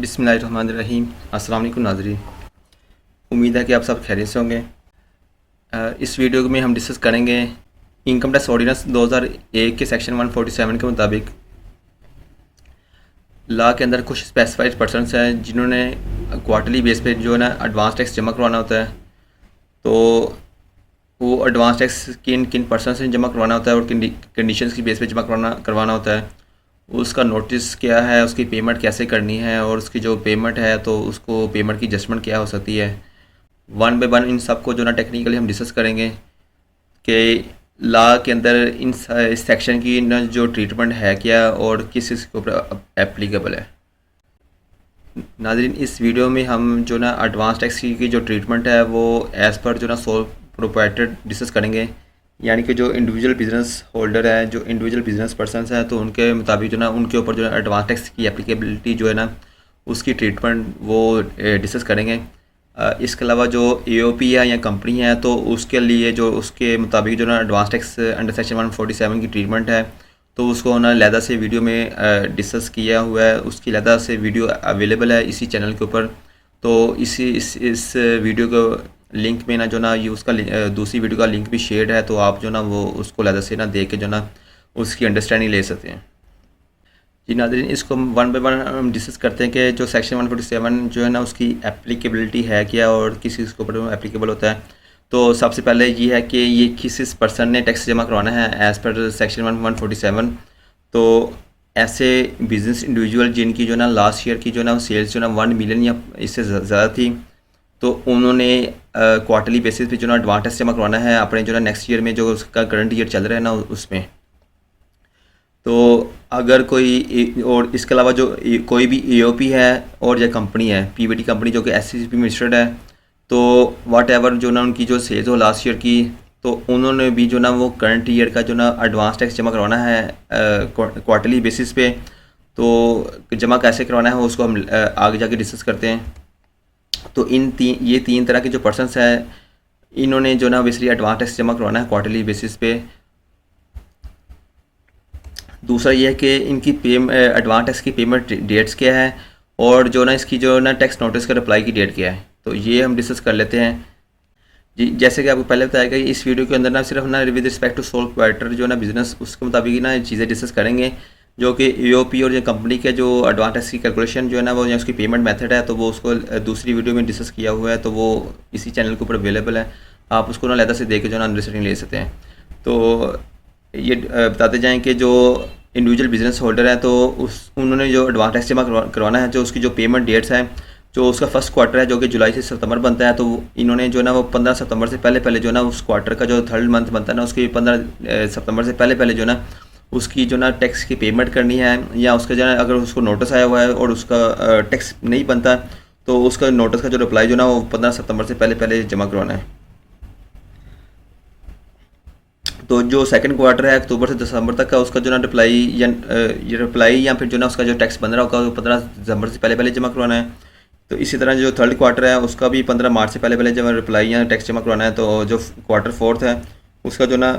बिस्मिल्लाहिर्रहमानिर्रहीम। अस्सलाम वालेकुम नाज़रीन, उम्मीद है कि आप सब खैरियत से होंगे। इस वीडियो में हम डिस्कस करेंगे इनकम टैक्स ऑर्डिनेंस 2001 के सेक्शन 147 के मुताबिक लॉ के अंदर कुछ स्पेसिफाइड पर्सनस हैं जिन्होंने क्वार्टरली बेस पे जो है ना एडवांस टैक्स जमा करवाना होता है। तो वो एडवांस टैक्स किन किन पर्सन से जमा करवाना होता है और किन कंडीशंस की बेस पे जमा करवाना होता है, उसका नोटिस क्या है, उसकी पेमेंट कैसे करनी है और उसकी जो पेमेंट है तो उसको पेमेंट की एडजस्टमेंट क्या हो सकती है। वन बाय वन इन सब को जो ना टेक्निकली हम डिस्कस करेंगे कि लॉ के अंदर इस सेक्शन की ना जो ट्रीटमेंट है क्या और किस के ऊपर एप्लीकेबल है। नाज़रीन, इस वीडियो में हम जो ना एडवांस टैक्स की जो ट्रीटमेंट है वो एज़ पर जो ना सोल प्रोप्राइटर डिस्कस करेंगे, यानी कि जो इंडिविजुअल बिजनेस होल्डर है, जो इंडिविजुअल बिजनेस पर्सनस हैं, तो उनके मुताबिक जो ना उनके ऊपर जो है एडवांस टैक्स की एप्लीकेबिलिटी जो है ना उसकी ट्रीटमेंट वो डिस्कस करेंगे। इसके अलावा जो एओपी है या कंपनी है तो उसके लिए जो उसके मुताबिक जो ना एडवांस टैक्स अंडर सेक्शन 147 की ट्रीटमेंट है तो उसको ना लहदा से वीडियो में डिस्कस किया हुआ है। उसकी लहदा से वीडियो अवेलेबल है इसी चैनल के ऊपर। तो इस वीडियो को लिंक में ना जो ना ये उसका दूसरी वीडियो का लिंक भी शेयर है, तो आप जो ना वो उसको लहदा से ना देख के जो ना उसकी अंडरस्टैंडिंग ले सकते हैं। जी नाज़रीन, इसको वन बाय वन हम डिस्कस करते हैं कि जो सेक्शन 147 जो है ना उसकी एप्लीकेबिलिटी है क्या और किस चीज़ के ऊपर एप्लीकेबल होता है। तो सबसे पहले ये है कि ये किस पर्सन ने टैक्स जमा करवाना है एज़ पर सेक्शन 147। तो ऐसे बिजनेस इंडिविजुअल जिनकी जो ना लास्ट ईयर की जो ना सेल्स जो ना 1 मिलियन या इससे ज़्यादा थी, तो उन्होंने क्वार्टरली बेसिस पे जो ना एडवांस टैक्स जमा करवाना है अपने जो ना नेक्स्ट ईयर में जो उसका करंट ईयर चल रहा है ना उसमें। तो अगर कोई और इसके अलावा जो कोई भी एओपी है और या कंपनी है, पीवीटी कंपनी जो कि एससीसीपी में रजिस्टर्ड है, तो वाट एवर जो ना उनकी जो सेल्स हो लास्ट ईयर की, तो उन्होंने भी जो ना वो करंट ईयर का जो ना एडवांस टैक्स जमा करवाना है क्वार्टरली बेसिस पे। तो जमा कैसे करवाना है उसको हम आगे जाके डिस्कस करते हैं। तो ये तीन तरह के जो पर्सनस हैं इन्होंने जो ना बेसिकली एडवांस टैक्स जमा करवाना है क्वार्टरली बेसिस पे। दूसरा ये है कि इनकी एडवांस टैक्स की पेमेंट डेट्स क्या है और जो ना इसकी जो ना टैक्स नोटिस का रिप्लाई की डेट क्या है, तो ये हम डिस्कस कर लेते हैं। जी, जैसे कि आपको पहले बताया गया इस वीडियो के अंदर ना सिर्फ ना with respect to sole proprietor जो ना बिजनेस उसके मुताबिक ना चीज़ें डिस्कस करेंगे, जो कि एओपी और जो कंपनी के जो एडवांस टैक्स की कैलकुलेशन जो है ना वो या उसकी पेमेंट मेथड है तो वो उसको दूसरी वीडियो में डिस्कस किया हुआ है, तो वो इसी चैनल के ऊपर अवेलेबल है। आप उसको ना लहदा से देख के जो ना अंडरस्टैंडिंग ले सकते हैं। तो ये बताते जाएँ कि जो इंडिविजुअल बिजनेस होल्डर है तो उन्होंने जो एडवांस टैक्स जमा करवाना है, जो उसकी जो पेमेंट डेट्स हैं, जो उसका फर्स्ट क्वार्टर है जो कि जुलाई से सितंबर बनता है, तो इन्होंने जो ना वो 15 सितंबर से पहले जो ना उस क्वार्टर का जो थर्ड मंथ बनता है ना उसकी 15 सितंबर से पहले जो ना उसकी जो ना टैक्स की पेमेंट करनी है, या उसका जो ना अगर उसको नोटिस आया हुआ है और उसका टैक्स नहीं बनता तो उसका नोटिस का जो रिप्लाई जो ना वो 15 सितंबर से पहले जमा करवाना है। तो जो सेकंड क्वार्टर है अक्टूबर से दिसंबर तक का उसका जो ना रिप्लाई या फिर जो ना उसका जो टैक्स बन रहा होगा वो 15 दिसंबर से पहले जमा करवाना है। तो इसी तरह जो थर्ड क्वार्टर है उसका भी 15 मार्च से पहले जमा रिप्लाई या टैक्स जमा करवाना है। तो जो क्वार्टर फोर्थ है उसका जो ना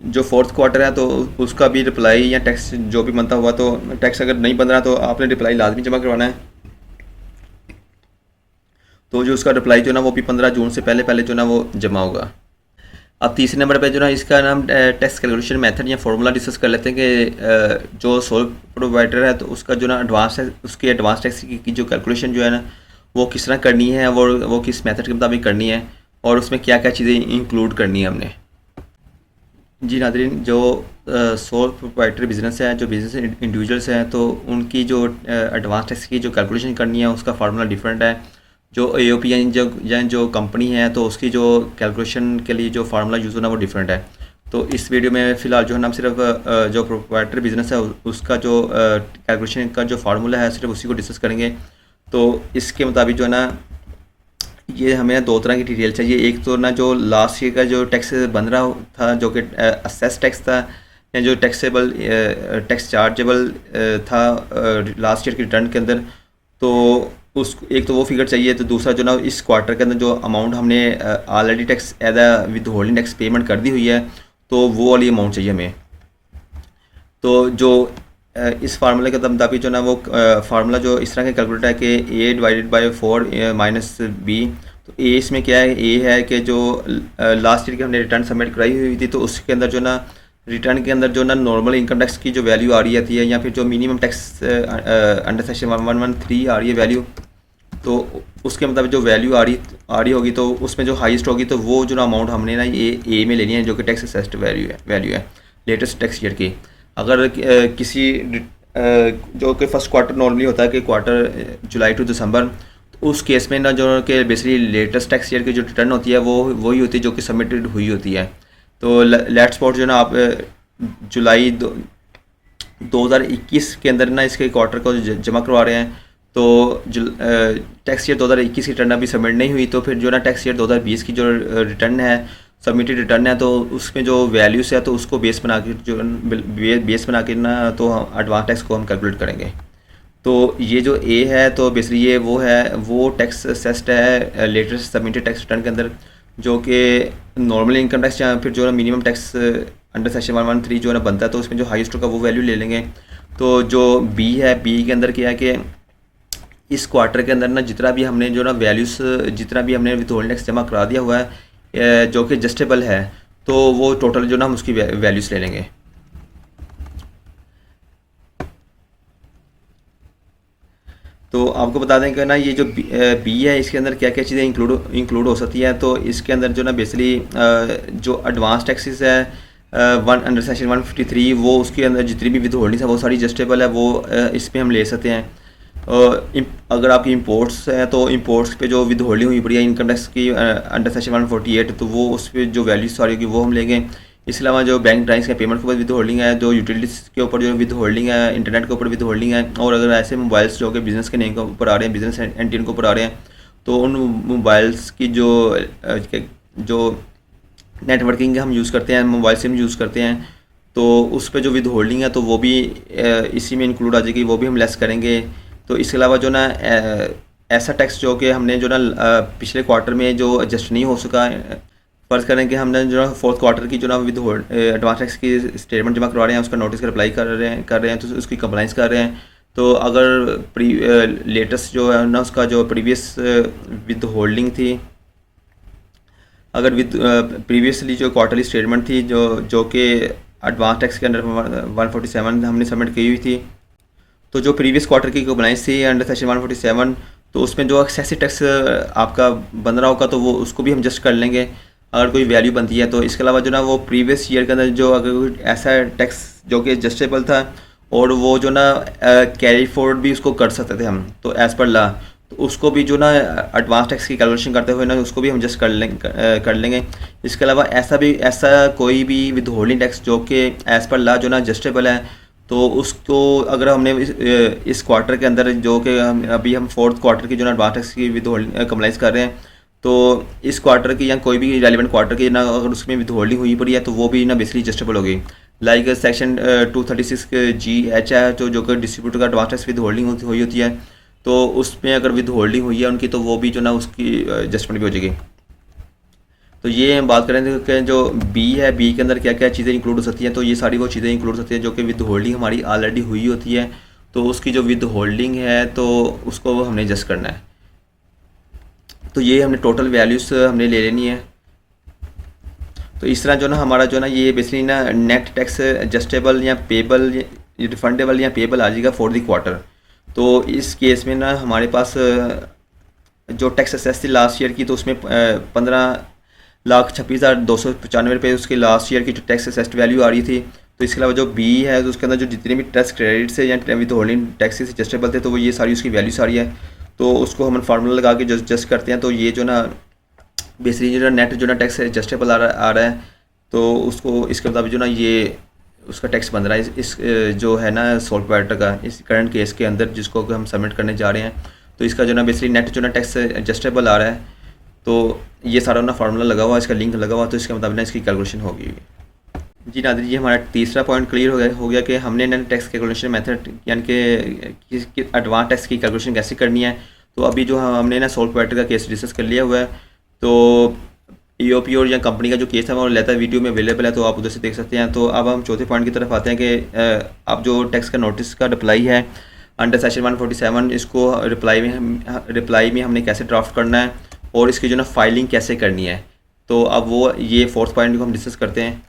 जो फोर्थ क्वार्टर है तो उसका भी रिप्लाई या टैक्स जो भी बनता हुआ, तो टैक्स अगर नहीं बन रहा तो आपने रिप्लाई लाजमी जमा करवाना है। तो जो उसका रिप्लाई जो ना वो भी 15 जून से पहले जो ना वो जमा होगा। अब तीसरे नंबर पे जो ना इसका नाम टैक्स कैलकुलेशन मेथड या फार्मूला डिस्कस कर लेते हैं कि जो सोल प्रोवाइडर है तो उसका जो ना एडवांस है उसकी एडवांस टैक्स की जो कैलकुलेशन जो है ना वो किस तरह करनी है, वो किस मेथड के मुताबिक करनी है और उसमें क्या क्या चीज़ें इंक्लूड करनी है हमने। जी नाज़रीन, जो सोल प्रोप्राइटर बिजनेस है, जो बिजनेस इंडिविजुअल्स हैं, तो उनकी जो एडवांस टैक्स की जो कैलकुलेशन करनी है उसका फार्मूला डिफरेंट है। जो एओपी जो कंपनी है तो उसकी जो कैलकुलेशन के लिए जो फार्मूला यूज़ होना वो डिफरेंट है। तो इस वीडियो में फ़िलहाल जो है ना हम सिर्फ जो प्रोप्राइटर बिजनेस है उसका जो कैलकुलेशन का जो फार्मूला है सिर्फ उसी को डिस्कस करेंगे। तो इसके मुताबिक जो है ना ये हमें दो तरह की डिटेल चाहिए। एक तो ना जो लास्ट ईयर का जो टैक्स बन रहा था जो कि असेस टैक्स था या जो टैक्स चार्जेबल था लास्ट ईयर की रिटर्न के अंदर, तो उस एक तो वो फिगर चाहिए। तो दूसरा जो ना इस क्वार्टर के अंदर जो अमाउंट हमने already tax as a withholding tax payment कर दी हुई है तो वो वाली अमाउंट चाहिए हमें। तो जो इस फार्मूले के मुताबिक जो ना वो फार्मूला जो इस तरह का कैलकुलेट है कि ए डिवाइडेड बाय 4 माइनस बी। तो ए इसमें क्या है, ए है कि जो लास्ट ईयर की हमने रिटर्न सबमिट कराई हुई थी, तो उसके अंदर जो ना रिटर्न के अंदर जो ना नॉर्मल इनकम टैक्स की जो वैल्यू आ रही आती है, या फिर जो मिनिमम टैक्स अंडर सेक्शन 113 आ रही है वैल्यू, तो उसके मुताबिक जो वैल्यू आ रही होगी, तो उसमें जो हाईएस्ट होगी तो वो जो ना अमाउंट हमने ना ये ए में लेनी है, जो कि टैक्स असेस्ड वैल्यू है लेटेस्ट टैक्स ईयर की। अगर किसी जो कि फर्स्ट क्वार्टर नॉर्मली होता है कि क्वार्टर जुलाई टू दिसंबर, तो उस केस में ना जो कि बेसिकली लेटेस्ट टैक्स ईयर की जो रिटर्न होती है वो वही होती है जो कि सबमिटेड हुई होती है। तो लेट्स सपोज जो ना आप जुलाई 2021 के अंदर ना इसके क्वार्टर को जमा करवा रहे हैं, तो टैक्स ईयर 2021 की रिटर्न अभी सबमिट नहीं हुई, तो फिर जो ना टैक्स ईयर 2020 की जो रिटर्न है, सबमिटेड रिटर्न है, तो उसमें जो वैल्यूज़ है तो उसको बेस बना के जो बेस बना के ना तो एडवांस टैक्स को हम कैलकुलेट करेंगे। तो ये जो ए है तो बेसिकली ये वो टैक्स असेस्ड है लेटेस्ट सबमिटेड टैक्स रिटर्न के अंदर, जो कि नॉर्मल इनकम टैक्स या फिर जो ना मिनिमम टैक्स अंडर सेक्शन 113 जो ना बनता है, तो उसमें जो हाईएस्ट होगा वो वैल्यू ले लेंगे। तो जो बी है, बी के अंदर क्या है कि इस क्वार्टर के अंदर ना जितना भी हमने जो ना वैल्यूज़ जितना भी हमने विथहोल्डिंग टैक्स जमा करा दिया हुआ है जो कि एडजस्टेबल है, तो वो टोटल जो ना हम उसकी वैल्यूज़ ले लेंगे। तो आपको बता दें कि ना ये जो बी है इसके अंदर क्या क्या चीज़ें इंक्लूड हो सकती हैं। तो इसके अंदर जो ना बेसिकली जो एडवांस टैक्सेस है वन अंडर सेक्शन 153, वो उसके अंदर जितनी भी विथहोल्डिंग्स है वो सारी एडजस्टेबल है, वो इस पर हम ले सकते हैं। अगर आपकी इंपोर्ट्स हैं तो इंपोर्ट्स पे जो विथहोल्डिंग हुई पड़ी है इनकम टैक्स की अंडर सेक्शन 148, तो वो उस पर जो वैल्यू सारी होगी वो हम लेंगे। इसके अलावा जो बैंक ड्राइंग्स के पेमेंट के ऊपर विथहोल्डिंग है, जो यूटिलिटीज़ के ऊपर जो विथहोल्डिंग है, इंटरनेट के ऊपर विथहोल्डिंग है, और अगर ऐसे मोबाइल्स जो कि बिज़नेस के नेम के ऊपर आ रहे हैं, बिज़नेस एंटिटी के ऊपर आ रहे हैं, तो उन मोबाइल्स की जो नेटवर्किंग हम यूज़ करते हैं, मोबाइल सिम यूज़ करते हैं, तो उस पर जो विथहोल्डिंग है तो वो भी इसी में इंक्लूड आ जाएगी, वो भी हम लेस करेंगे। तो इसके अलावा जो ना ऐसा टैक्स जो कि हमने जो ना पिछले क्वार्टर में जो एडजस्ट नहीं हो सका, फ़र्ज़ करें कि हमने जो ना फोर्थ क्वार्टर की जो ना विद एडवांस टैक्स की स्टेटमेंट जमा करवा रहे हैं, उसका नोटिस का अप्लाई कर रहे हैं तो उसकी कंप्लाइंस कर रहे हैं। तो अगर लेटेस्ट जो है ना उसका जो प्रीवियस विद होल्डिंग थी, अगर विद प्रीवियसली जो क्वार्टरली स्टेटमेंट थी जो कि एडवांस टैक्स के अंडर 147 हमने सबमिट की हुई थी, तो जो प्रीवियस क्वार्टर की कंप्लाइंस थी अंडर सेक्शन 147, तो उसमें जो एक्सेसिव टैक्स आपका बन रहा होगा तो वो उसको भी हम जस्ट कर लेंगे अगर कोई वैल्यू बनती है। तो इसके अलावा जो ना वो प्रीवियस ईयर के अंदर जो अगर कोई ऐसा टैक्स जो कि एडजस्टेबल था और वो जो ना कैरी फॉरवर्ड भी उसको कर सकते थे हम, तो एज़ पर ला, तो उसको भी जो ना एडवांस टैक्स की कैलकुलेशन करते हुए ना उसको भी हम जस्ट कर लेंगे। इसके अलावा ऐसा कोई भी विद होल्डिंग टैक्स जो कि एज़ पर ला जो ना एडजस्टेबल है, तो उसको अगर हमने इस क्वार्टर के अंदर जो कि अभी हम फोर्थ क्वार्टर की जो ना एडवांस टैक्स की विद होल्डिंग कंप्लाइंस कर रहे हैं, तो इस क्वार्टर की या कोई भी रेलिवेंट क्वार्टर की ना अगर उसमें विद होल्डिंग हुई पड़ी है तो वो भी ना बेसिकली एडजस्टेबल होगी। लाइक सेक्शन 236G(H) है जो कि डिस्ट्रीब्यूटर का एडवांस टैक्स विद होल्डिंग हुई होती है, तो उसमें अगर विद होल्डिंग हुई है उनकी, तो वो भी जो ना उसकी एडजस्टमेंट भी हो जाएगी। तो ये हम बात करें कि जो बी है, बी के अंदर क्या क्या चीज़ें इंक्लूड हो सकती हैं। तो ये सारी वो चीज़ें इंक्लूड हो सकती हैं जो कि विद होल्डिंग हमारी ऑलरेडी हुई होती है, तो उसकी जो विद होल्डिंग है तो उसको हमने एडजस्ट करना है। तो ये हमने टोटल वैल्यूज़ हमने ले लेनी है। तो इस तरह जो ना हमारा जो ना ये बेसिकली ना नेट टैक्स एडजस्टेबल या पेबल, रिफंडेबल या पेबल आ जाएगा फॉर द क्वार्टर। तो इस केस में ना हमारे पास जो टैक्स असेस थी लास्ट ईयर की, तो उसमें 15,26,295 रुपये उसके लास्ट ईयर की जो टैक्स असेस्ड वैल्यू आ रही थी। तो इसके अलावा जो बी है तो उसके अंदर जो जितने भी टैक्स क्रेडिट्स है या विद होल्डिंग टैक्सेस एडजस्टेबल थे, तो वो ये सारी उसकी वैल्यूज आ रही है। तो उसको हम फार्मूला लगा के जस्ट करते हैं, तो ये जो ना बेसिकली जो ना नेट जो ना टैक्स एडजस्टेबल आ रहा है, तो उसको इसके मुताबिक जो ना ये उसका टैक्स बन रहा है इस जो है ना सोल प्रोवाइडर का इस करंट केस के अंदर जिसको हम सबमिट करने जा रहे हैं। तो इसका जो ना बेसिकली नेट जो ना टैक्स एडजस्टेबल आ रहा है, तो ये सारा ना फार्मूला लगा हुआ, इसका लिंक लगा हुआ, तो इसके मुताबिक ना इसकी कैलकुलेशन होगी। जी नादिर जी, हमारा तीसरा पॉइंट क्लियर हो गया कि हमने नेट टैक्स कैलकुलेशन मेथड यानी कि एडवांस टैक्स की कैलकुलेशन कैसे करनी है। तो अभी जो हमने ना सोल प्रोवाइडर का केस डिस्कस कर लिया हुआ है, तो EOP और या कंपनी का जो केस है वो लेता है, वीडियो में अवेलेबल है, तो आप उधर से देख सकते हैं। तो अब हम चौथे पॉइंट की तरफ आते हैं कि अब जो टैक्स का नोटिस का रिप्लाई है अंडर सेक्शन 147, इसको रिप्लाई में हमने कैसे ड्राफ्ट करना है और इसकी जो ना फाइलिंग कैसे करनी है। तो अब वो ये फोर्थ पॉइंट को हम डिस्कस करते हैं।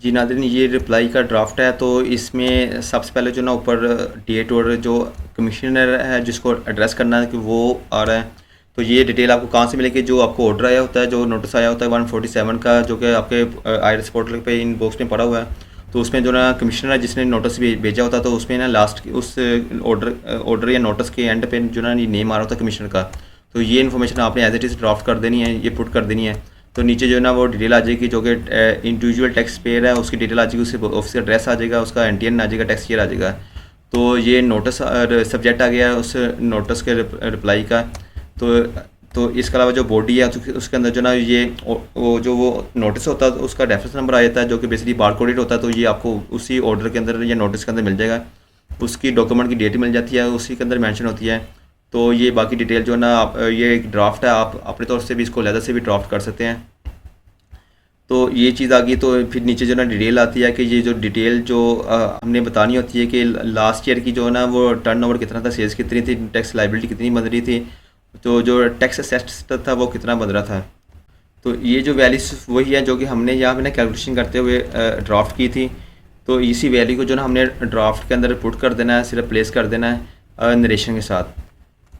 जी नाज़रीन, ये रिप्लाई का ड्राफ्ट है, तो इसमें सबसे पहले जो ना ऊपर डेट और जो कमिश्नर है जिसको एड्रेस करना है कि वो आ रहा है। तो ये डिटेल आपको कहाँ से मिलेगी? जो आपको ऑर्डर आया होता है, जो नोटिस आया होता है 147 का, जो कि आपके IRS पोर्टल पे इन बॉक्स में पड़ा हुआ है। तो उसमें जो ना कमिश्नर है जिसने नोटिस भेजा होता है, तो उसमें ना लास्ट उस ऑर्डर या नोटिस के एंड पे जो ना नेम आ रहा होता है कमिश्नर का। तो ये इन्फॉर्मेशन आपने एज इट इज़ ड्राफ्ट कर देनी है, ये पुट कर देनी है। तो नीचे जो है ना वो डिटेल आ जाएगी, जो कि इंडिविजुअल टैक्स पेयर है उसकी डिटेल आ जाएगी, उसके ऑफिस का एड्रेस आ जाएगा, उसका NTN आ जाएगा, टैक्स ईयर आ जाएगा। तो ये नोटिस सब्जेक्ट आ गया उस नोटिस के रिप्लाई का। तो इसके अलावा जो बॉडी है उसके अंदर जो ना ये वो नोटिस होता है उसका रेफरेंस नंबर आ जाता है, जो कि बेसिकली बार कोडेड होता है। तो ये आपको उसी ऑर्डर के अंदर या नोटिस के अंदर मिल जाएगा। उसकी डॉक्यूमेंट की डेट मिल जाती है, उसी के अंदर मेंशन होती है। तो ये बाकी डिटेल जो ना आप ये एक ड्राफ्ट है, आप अपने तौर से भी इसको लहदा से भी ड्राफ्ट कर सकते हैं। तो ये चीज़ आ गई। तो फिर नीचे जो ना डिटेल आती है कि ये जो डिटेल जो हमने बतानी होती है कि लास्ट ईयर की जो ना वो टर्नओवर कितना था, सेल्स कितनी थी, टैक्स लाइबिलिटी कितनी बन रही थी, तो जो टैक्स असेस्ड था वो कितना बन रहा था। तो ये जो वैल्यूज वही है जो कि हमने यहाँ पे ना कैलकुलेशन करते हुए ड्राफ्ट की थी। तो इसी वैल्यू को जो ना हमने ड्राफ्ट के अंदर पुट कर देना है, सिर्फ प्लेस कर देना है नरेशन के साथ।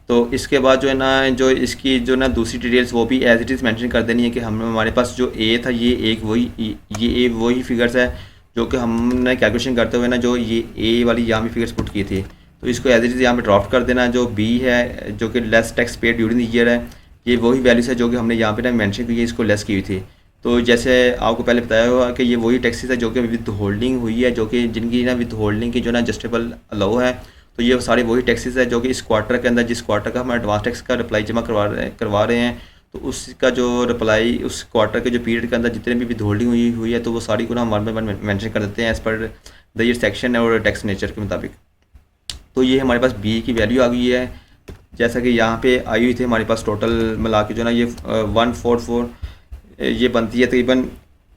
तो इसके बाद जो है ना जो इसकी जो ना दूसरी डिटेल्स वो भी एज इट इज़ मेंशन कर देनी है कि हमारे पास जो ए था ये वही फिगर्स है जो कि हमने कैलकुलेशन करते हुए ना जो ये ए वाली यहाँ भी फिगर्स पुट की थी। तो इसको एज इट इज़ यहाँ पे ड्राफ्ट कर देना। जो बी है जो कि less tax paid during the year है, ये वही वैल्यूज़ है जो कि हमने यहाँ पे ना मेंशन की है, इसको लेस की हुई थी। तो जैसे आपको पहले बताया हुआ कि ये वही टैक्सेस है जो कि विद होल्डिंग हुई है, जो कि जिनकी ना विद होल्डिंग की जो ना एडजस्टेबल अलाउ है। तो ये सारे वही टैक्सेस है जो कि इस क्वार्टर के अंदर, जिस क्वार्टर का हम एडवांस टैक्स का रिप्लाई जमा करवा रहे हैं, तो उसका जो रिप्लाई उस क्वार्टर के जो पीरियड के अंदर जितने भी विद होल्डिंग हुई है, तो वो सारी को ना हम वन बाय वन मेंशन कर देते हैं as per the year section और टैक्स नेचर के मुताबिक। तो ये हमारे पास बी की वैल्यू आ गई है, जैसा कि यहाँ पे आई हुई थी हमारे पास टोटल मिला के जो ना ये 144 ये बनती है तकरीबन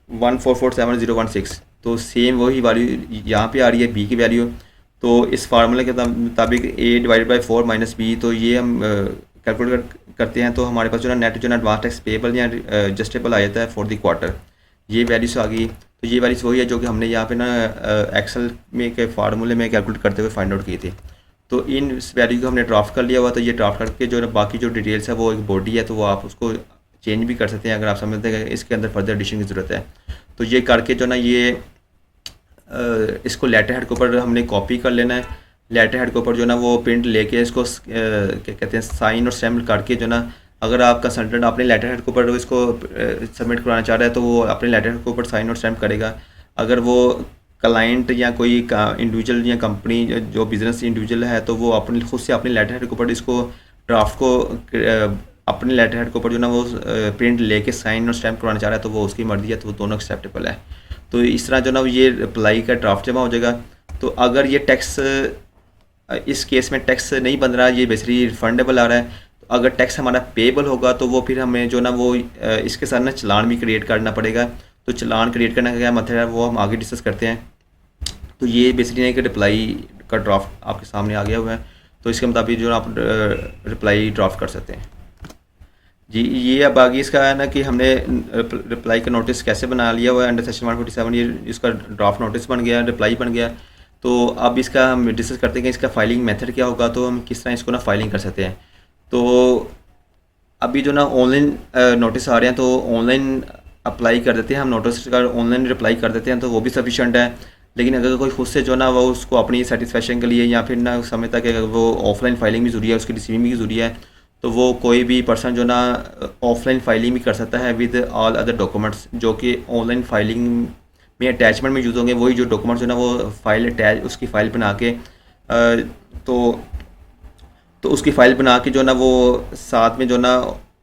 1447016। तो सेम वही वैल्यू यहाँ पे आ रही है बी की वैल्यू। तो इस फार्मूले के मुताबिक A/4 - B, तो ये हम कैलकुलेट करते हैं। तो हमारे पास जो ना नेट जो ना एडवांस टैक्स पेबल या एडजस्टेबल आ जाता है फॉर द क्वार्टर, ये वैल्यूज आ गई। तो ये वैल्यूज वही है जो कि हमने यहाँ पे ना एक्सेल में के फार्मूले में कैलकुलेट करते हुए फाइंड आउट की थी। तो इन इस वैल्यू को हमने ड्राफ्ट कर लिया हुआ। तो ये ड्राफ्ट करके जो बाकी जो डिटेल्स है वो एक बॉडी है, तो वो आप उसको चेंज भी कर सकते हैं अगर आप समझते हैं कि इसके अंदर फर्दर एडिशन की ज़रूरत है। तो ये करके जो ना ये इसको लेटर हेड के ऊपर हमने कॉपी कर लेना है। लेटर हेड के ऊपर जो ना वो प्रिंट लेके इसको क्या कहते हैं साइन और स्टैम्प करके जो ना, अगर आप कंसल्टेंट अपने लेटर हेड के ऊपर इसको सबमिट करवाना चाह रहा है तो वो अपने लेटर हेड के ऊपर साइन और स्टैम्प करेगा। अगर वो क्लाइंट या कोई इंडिविजुअल या कंपनी जो बिज़नेस इंडिविजुअल है, तो वो अपने खुद से अपने लेटर हेड के ऊपर इसको ड्राफ्ट को अपने लेटर हेड के ऊपर जो ना वो प्रिंट लेके साइन और स्टैम्प करवाना चाह रहा है, तो वो उसकी मर्जी है, तो वो दोनों एक्सेप्टेबल है। तो इस तरह जो ना ये रिप्लाई का ड्राफ्ट जमा हो जाएगा। तो अगर ये टैक्स इस केस में टैक्स नहीं बन रहा, ये बेसिकली रिफंडेबल आ रहा है, तो अगर टैक्स हमारा पेबल होगा तो वो फिर हमें जो ना वो इसके साथ ना चलान भी क्रिएट करना पड़ेगा। तो चलान क्रिएट करने का क्या मेथड है वो हम आगे डिस्कस करते हैं। तो ये बेसिकली नहीं कि रिप्लाई का ड्राफ्ट आपके सामने आ गया हुआ है, तो इसके मुताबिक जो आप रिप्लाई ड्राफ्ट कर सकते हैं। जी, ये अब आगे इसका है ना कि हमने रिप्लाई का नोटिस कैसे बना लिया हुआ है अंडर सेक्शन 147, ये इसका ड्राफ्ट नोटिस बन गया, रिप्लाई बन गया। तो अब इसका हम डिस्कस करते हैं कि इसका फाइलिंग मेथड क्या होगा, तो हम किस तरह इसको ना फाइलिंग कर सकते हैं। तो अभी जो ना ऑनलाइन नोटिस आ रहे हैं, तो ऑनलाइन अप्लाई कर देते हैं हम, नोटिस का ऑनलाइन रिप्लाई कर देते हैं, तो वो भी सफिशेंट है। लेकिन अगर कोई खुद से जो ना वो उसको अपनी सेटिस्फेक्शन के लिए या फिर ना समझता कि वो ऑफलाइन फाइलिंग भी ज़रूरी है, उसकी रिसीविंग भी ज़रूरी है, तो वो कोई भी पर्सन जो ना ऑफलाइन फाइलिंग भी कर सकता है विद ऑल अदर डॉक्यूमेंट्स, जो कि ऑनलाइन फाइलिंग में अटैचमेंट में यूज़ होंगे। वही जो डॉक्यूमेंट्स जो ना वो फाइल अटैच उसकी फ़ाइल बना के तो उसकी फ़ाइल बना के जो ना वो साथ में जो ना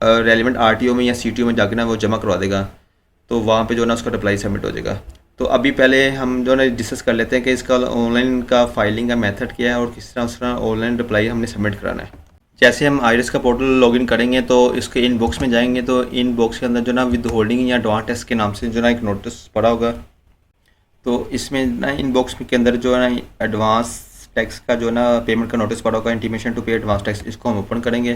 रेलिवेंट RTO में या CTO में जाके ना वो जमा करवा देगा, तो वहाँ पे जो ना उसका रिप्लाई सबमिट हो जाएगा। तो अभी पहले हम जो ना डिस्कस कर लेते हैं कि इसका ऑनलाइन का फाइलिंग का मेथड क्या है और किस तरह उसका ऑनलाइन रिप्लाई हमने सबमिट कराना है। जैसे हम आयरिस का पोर्टल लॉगिन करेंगे तो इसके इनबॉक्स में जाएंगे तो इनबॉक्स के अंदर जो ना विद होल्डिंग या एडवांस टैक्स के नाम से जो ना एक नोटिस पड़ा होगा। तो इसमें ना इनबॉक्स के अंदर जो है ना एडवांस टैक्स का जो ना पेमेंट का नोटिस पड़ा होगा, इंटीमेशन टू पे एडवांस टैक्स, इसको हम ओपन करेंगे।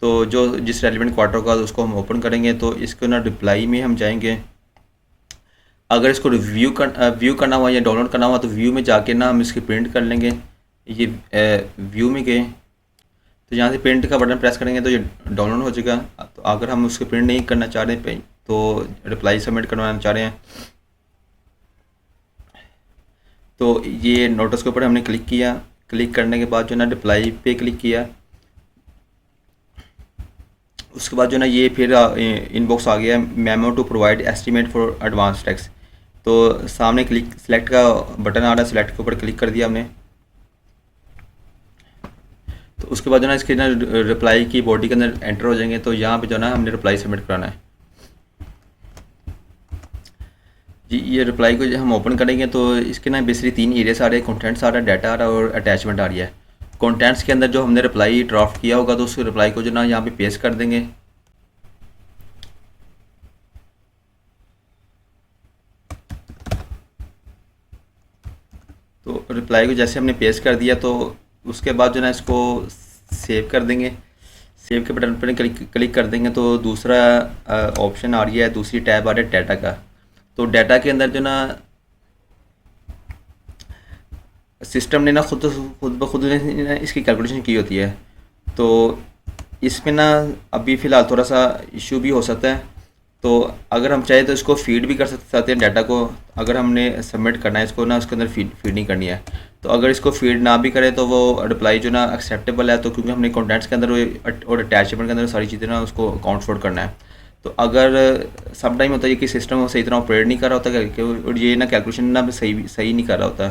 तो जो जिस रेलिवेंट क्वार्टर का उसको हम ओपन करेंगे तो इसको ना रिप्लाई में हम जाएंगे। अगर इसको व्यू करना हुआ या डाउनलोड करना हुआ तो व्यू में जाके ना हम इसकी प्रिंट कर लेंगे। ये व्यू में गए तो यहाँ से प्रिंट का बटन प्रेस करेंगे तो ये डाउनलोड हो जाएगा। तो अगर हम उसको प्रिंट नहीं करना चाह रहे हैं तो रिप्लाई सबमिट करवाना चाह रहे हैं तो ये नोटिस के ऊपर हमने क्लिक किया। क्लिक करने के बाद जो ना रिप्लाई पे क्लिक किया, उसके बाद जो ना ये फिर इनबॉक्स आ गया memo to provide estimate for advance tax. तो सामने क्लिक सेलेक्ट का बटन आ रहा है, सेलेक्ट के ऊपर क्लिक कर दिया हमने। तो उसके बाद जो ना इसके ना रिप्लाई की बॉडी के अंदर एंटर हो जाएंगे। तो यहाँ पे जो ना हमने रिप्लाई सबमिट कराना है जी। ये रिप्लाई को जो हम ओपन करेंगे तो इसके ना बेसिकली 3 एरियास आ रहे हैं, कंटेंट्स आ रहा है, डाटा आ रहा है और अटैचमेंट आ रही है। कंटेंट्स के अंदर जो हमने रिप्लाई ड्राफ्ट किया होगा तो उस रिप्लाई को जो ना यहाँ पे पेस्ट कर देंगे। तो रिप्लाई को जैसे हमने पेस्ट कर दिया तो उसके बाद जो ना इसको सेव कर देंगे। सेव के बटन पर क्लिक कर देंगे तो दूसरा ऑप्शन आ रही है, दूसरी टैब आ रही है डाटा का। तो डाटा के अंदर जो ना सिस्टम ने ना खुद ब खुद ने ना इसकी कैलकुलेशन की होती है। तो इसमें ना अभी फ़िलहाल थोड़ा सा इशू भी हो सकता है। तो अगर हम चाहे तो इसको फीड भी कर सकते हैं डाटा को। अगर हमने सबमिट करना है इसको ना उसके अंदर फीड नहीं करनी है। तो अगर इसको फीड ना भी करें तो वो रिप्लाई जो ना एक्सेप्टेबल है, तो क्योंकि हमने कॉन्टेंट्स के अंदर और अटैचमेंट के अंदर सारी चीज़ें ना उसको काउंट फॉर करना है। तो अगर सम टाइम होता है कि सिस्टम सही तरह ऑपरेट नहीं कर रहा होता और ये ना कैलकुलेशन ना सही नहीं कर रहा होता,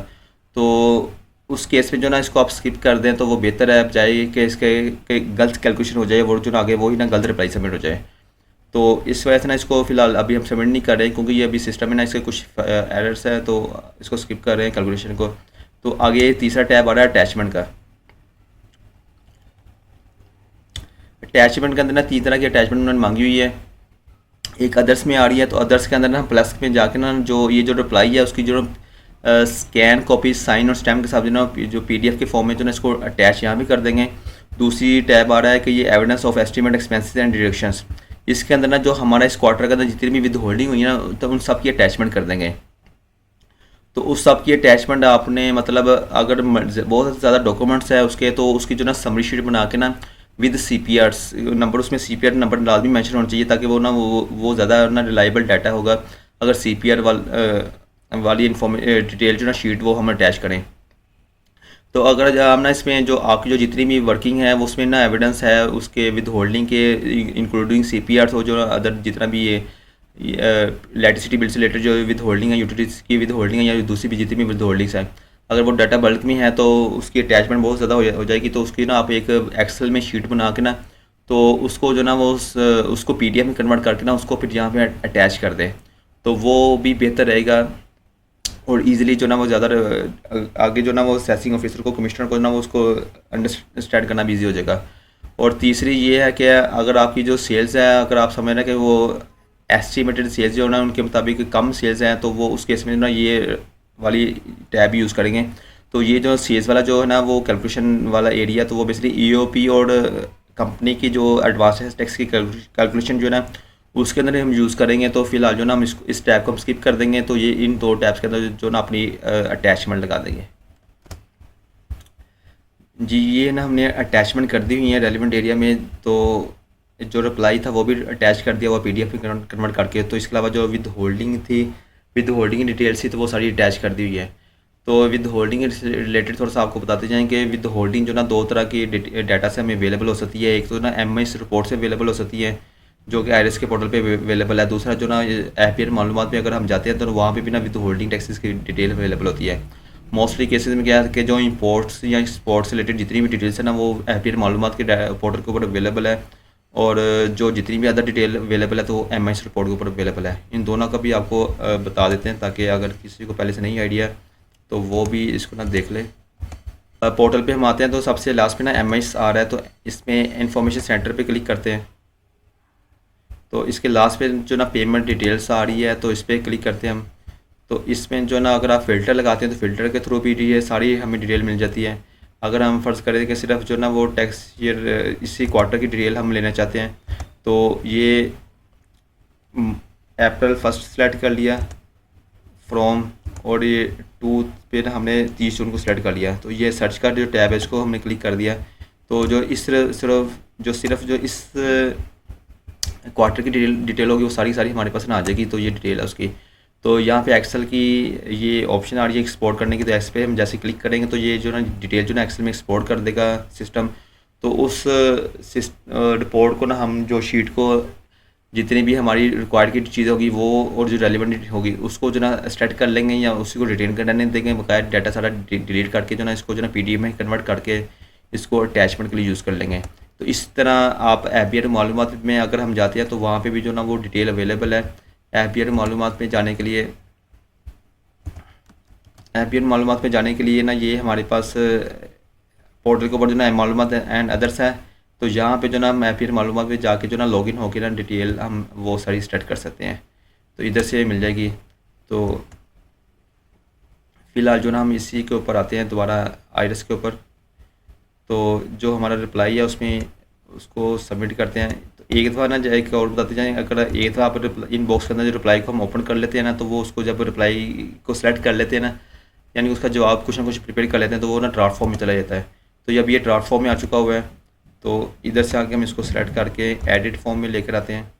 तो उस केस में जो ना इसको आप स्किप कर दें तो वो बेहतर है, बजाय कि इसके गलत कैलकुलेशन हो जाए वो जो ना आगे वही ना गलत रिप्लाई सबमिट हो जाए। तो इस वजह से ना इसको फ़िलहाल अभी हम सबमिट नहीं कर रहे हैं क्योंकि ये अभी सिस्टम में ना इसके कुछ एरर्स है, तो इसको स्किप कर रहे हैं कैलकुलेशन को। तो आगे तीसरा टैब आ रहा है अटैचमेंट का। अटैचमेंट के अंदर ना 3 तरह की अटैचमेंट उन्होंने मांगी हुई है। एक अदर्स में आ रही है, तो अदर्स के अंदर ना प्लस में जाके ना जो ये जो रिप्लाई है उसकी जो स्कैन कॉपी साइन और स्टैम्प के साथ जो ना जो PDF के फॉर्म में जो ना इसको अटैच यहाँ भी कर देंगे। दूसरी टैब आ रहा है कि ये evidence of estimate expenses and deductions. इसके अंदर ना जो हमारा इस क्वार्टर के अंदर जितनी भी विद होल्डिंग हुई है ना तो उन सब की अटैचमेंट कर देंगे। तो उस सब की अटैचमेंट आपने मतलब अगर बहुत ज़्यादा डॉक्यूमेंट्स है उसके तो उसकी जो ना समरी शीट बना के ना विद CPRs नंबर, उसमें CPR नंबर लाजमी मेंशन होना चाहिए ताकि वो ना वो ज़्यादा ना रिलायबल डाटा होगा अगर CPR वाली डिटेल जो ना शीट वो हम अटैच करें। तो अगर हम ना इसमें जो आपकी जो जितनी भी वर्किंग है वो उसमें ना एविडेंस है उसके विद होल्डिंग के इंक्लूडिंग CPRs हो जो अदर जितना भी ये इलेक्ट्रिसिटी बिल से रिलेटेड जो विद होल्डिंग है, यूटिलिटीज़ की विद होल्डिंग है या दूसरी भी जितनी भी विद होल्डिंग्स हैं, अगर वो डाटा बल्क में है तो उसकी अटैचमेंट बहुत ज़्यादा हो जाएगी। तो उसकी ना आप एक एक्सेल में शीट बना के ना तो उसको जो ना वो उसको PDF में कन्वर्ट करके ना उसको फिर यहाँ पे अटैच कर दें तो वो भी बेहतर रहेगा। और इजीली जो ना वो ज़्यादा आगे जो ना वो असेसिंग ऑफिसर को, कमिश्नर को ना वो उसको अंडरस्टैंड करना भी ईजी हो जाएगा। और तीसरी ये है कि अगर आपकी जो सेल्स है, अगर आप समझ रहे हैं कि वो एस्टिमेटेड सेल्स जो है ना उनके मुताबिक कम सेल्स हैं तो वो उस केस में ना ये वाली टैब यूज़ करेंगे। तो ये जो सेल्स वाला जो है ना वो कैलकुलेशन वाला एरिया, तो वो बेसिकली EOP और कंपनी की जो एडवांस टैक्स की कैलकुलेशन जो है ना उसके अंदर हम यूज़ करेंगे। तो फिलहाल जो ना हम इस टैब को हम स्किप कर देंगे। तो ये इन 2 टैब्स के अंदर जो ना अपनी अटैचमेंट लगा देंगे जी। ये ना हमने अटैचमेंट कर दी हुई है रेलिवेंट एरिया में। तो जो रिप्लाई था वो भी अटैच कर दिया हुआ PDF में कन्वर्ट करके। तो इसके अलावा जो विद होल्डिंग थी, विद होल्डिंग डिटेल्स थी तो वो सारी अटैच कर दी हुई है। तो विद होल्डिंग रिलेटेड थोड़ा सा आपको बताते जाएँ कि विद होल्डिंग जो ना 2 तरह की डाटा से हमें अवेलेबल हो सकती है। एक तो ना MIS रिपोर्ट से अवेलेबल हो सकती है जो कि आयरिस के पोर्टल पे अवेलेबल है। दूसरा जो ना FPR मालूमात में अगर हम जाते हैं तो वहाँ पे भी ना विद होल्डिंग टैक्सेस की डिटेल अवेलेबल होती है। मोस्टली केसेस में क्या है कि जो इंपोर्ट्स या एक्सपोर्ट्स से रिलेटेड जितनी भी डिटेल्स है ना वो FPR मालूमात के पोर्टल के ऊपर अवेलेबल है। और जो जितनी भी अदर डिटेल अवेलेबल है तो वो MIS रिपोर्ट के ऊपर अवेलेबल है। इन दोनों का भी आपको बता देते हैं ताकि अगर किसी को पहले से नहीं आइडिया तो वो भी इसको ना देख ले। पोर्टल पे हम आते हैं तो सबसे लास्ट पे ना एमआईएस आ रहा है, तो इसमें इंफॉर्मेशन सेंटर पे क्लिक करते हैं। तो इसके लास्ट पे जो ना पेमेंट डिटेल्स आ रही है, तो इस पर क्लिक करते हैं हम। तो इसमें जो ना अगर आप फ़िल्टर लगाते हैं तो फ़िल्टर के थ्रू भी ये सारी हमें डिटेल मिल जाती है। अगर हम फ़र्ज़ करें कि सिर्फ जो ना वो टैक्स ईयर इसी क्वार्टर की डिटेल हम लेना चाहते हैं, तो ये अप्रैल 1 सेलेक्ट कर लिया फ्रॉम, और ये 2 पे ना हमने 30 जून को सिलेक्ट कर लिया। तो ये सर्च का जो टैब है इसको हमने क्लिक कर दिया। तो जो इस सिर्फ जो इस क्वार्टर की डिटेल होगी वो सारी हमारे पास ना आ जाएगी। तो ये डिटेल है उसकी। तो यहाँ पे एक्सेल की ये ऑप्शन आ रही है एक्सपोर्ट करने की, तो एक्स पे हम जैसे क्लिक करेंगे तो ये जो ना डिटेल जो ना एक्सेल में एक्सपोर्ट कर देगा सिस्टम। तो उस रिपोर्ट को ना हम जो शीट को जितनी भी हमारी रिक्वायर्ड की चीज़ होगी वो और जो रेलिवेंट होगी उसको जो ना सेलेक्ट कर लेंगे या उसी को रिटेन करने देंगे। बकाया डाटा सारा डिलीट करके जो ना इसको जो ना पीडीएफ में कन्वर्ट करके इसको अटैचमेंट के लिए यूज़ कर लेंगे। तो इस तरह आप एपीआर मालूमात में अगर हम जाते हैं तो वहाँ पे भी जो ना वो डिटेल अवेलेबल है। एपीआर मालूमात में जाने के लिए ना ये हमारे पास पोर्टल के ऊपर जो ना मालूमात एंड अदर्स है। तो यहाँ पे जो ना हम एपीआर मालूमात में जाके जो ना लॉगिन होकर ना डिटेल हम वो सारी सेट कर सकते हैं। तो इधर से मिल जाएगी। तो फ़िलहाल जो ना हम इसी के ऊपर आते हैं दोबारा आइरिस के ऊपर। तो जो हमारा रिप्लाई है उसमें उसको सबमिट करते हैं। तो एक दफ़ा ना एक और बताते जाएँ, अगर एक दफ़ा आप इनबॉक्स के अंदर जो रिप्लाई को हम ओपन कर लेते हैं ना, तो वो उसको जब रिप्लाई को सिलेक्ट कर लेते हैं ना, यानी उसका जवाब कुछ ना कुछ प्रिपेयर कर लेते हैं, तो वो ना ड्राफ्ट फॉर्म में चला जाता है। तो जब ये ड्राफ्ट फॉर्म में आ चुका हुआ है तो इधर से आके हम इसको सिलेक्ट करके एडिट फॉर्म में लेकर आते हैं।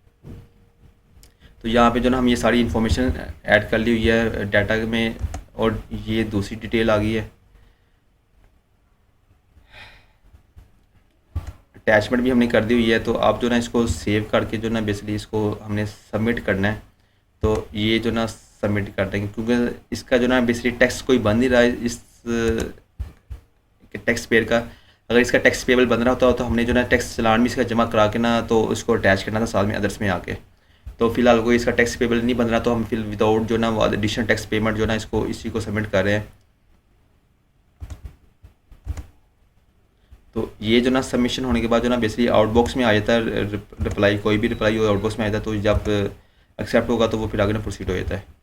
तो यहाँ पे जो ना हम ये सारी इन्फॉर्मेशन ऐड कर ली हुई है डाटा में, और ये दूसरी डिटेल आ गई है। अटैचमेंट भी हमने कर दी हुई है। तो आप जो ना इसको सेव करके जो ना बेसिकली इसको हमने सबमिट करना है। तो ये जो ना सबमिट कर देंगे, क्योंकि इसका जो ना बेसिकली टैक्स कोई बन नहीं रहा है इस टैक्स पेयर का। अगर इसका टैक्स पेबल बन रहा होता तो हमने जो ना टैक्स चालान भी इसका जमा करा के ना तो इसको अटैच करना था साल में अदर्स में आके। तो फिलहाल कोई इसका टैक्स पेबल नहीं बन रहा, तो हम फिर विदाउट जो ना एडिशनल टैक्स पेमेंट जो ना इसको इसी को सबमिट कर रहे हैं। तो ये जो ना सबमिशन होने के बाद जो ना बेसिकली आउटबॉक्स में आ जाता है रिप्लाई, कोई भी रिप्लाई हो आउटबॉक्स में आ जाता है। तो जब एक्सेप्ट होगा तो वो फिर आगे ना प्रोसीड हो जाता है।